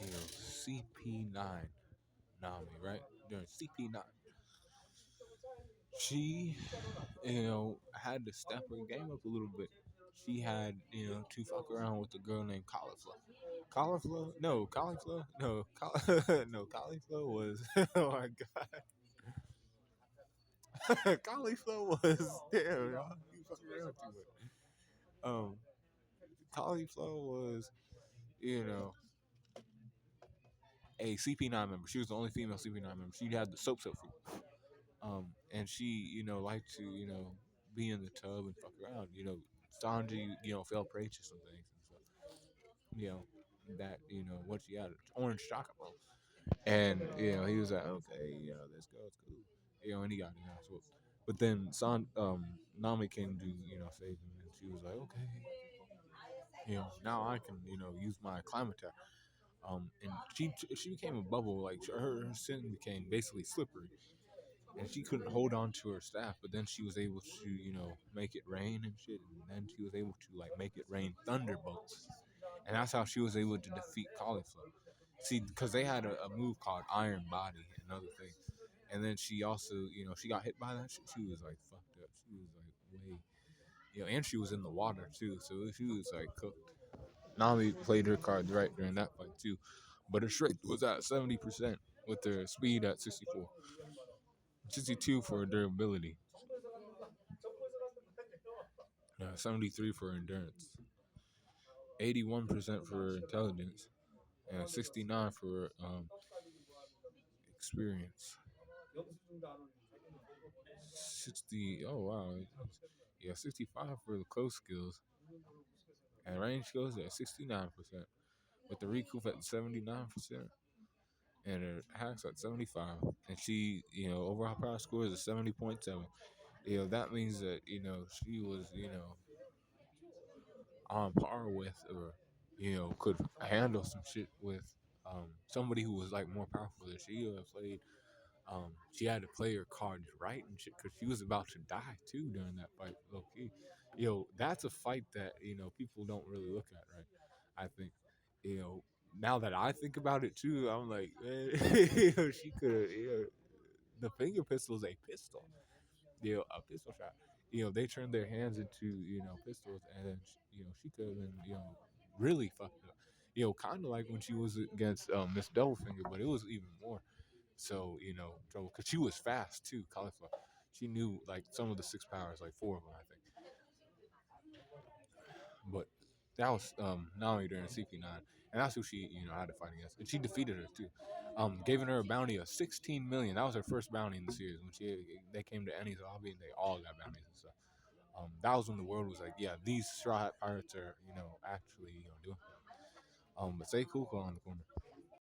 CP9 Nami, right? During CP9, she, had to step her game up a little bit. She had, to fuck around with a girl named Cauliflower. Cauliflower? No, Cauliflower? No, no, Cauliflower was, oh my god. Cauliflower was, damn, y'all, you fucking around too much. Um, Cauliflower was, you know, a CP9 member. She was the only female CP9 member. She had the soap fruit. And she, liked to, be in the tub and fuck around. Sanji, fell prey to some things and stuff. You know, that, what she had, orange chocolate. And, he was like, okay, let's go, it's cool. And he got it out. So, but then Nami came to, save him. And she was like, okay, now I can, use my climate attack. And she became a bubble. Like her skin became basically slippery, and she couldn't hold on to her staff. But then she was able to, make it rain and shit. And then she was able to like make it rain thunderbolts, and that's how she was able to defeat Cauliflower. See, because they had a move called Iron Body and other things. And then she also, she got hit by that shit. She was like fucked up. She was like way, and she was in the water too, so she was like cooked. Nami played her cards right during that fight too, but her strength was at 70% with her speed at 64, 62 for her durability, 73 for her endurance, 81% for her intelligence, and 69 for experience. 60. Oh wow, yeah, 65 for the close skills, and range skills at 69%, with the recoup at 79%. And her hacks at 75, and she, overall power score is a 70.7. That means that she was on par with, or could handle some shit with somebody who was like more powerful than she played. She had to play her cards right and shit because she was about to die too during that fight. Low key, that's a fight that people don't really look at, right? I think, now that I think about it too, I'm like, man, she could have, the finger pistol is a pistol, a pistol shot. They turned their hands into, pistols, and then, she could have been, really fucked up. Kind of like when she was against Miss Doublefinger, but it was even more. So, trouble, because she was fast too, Cauliflower. She knew like some of the six powers, like four of them, I think. But that was Nami during CP9, and that's who she had to fight against, and she defeated her too. Giving her a bounty of 16 million. That was her first bounty in the series. When they came to Enies Lobby, and they all got bounties and stuff. That was when the world was like, yeah, these Straw Hat Pirates are actually doing. But say cool on the corner.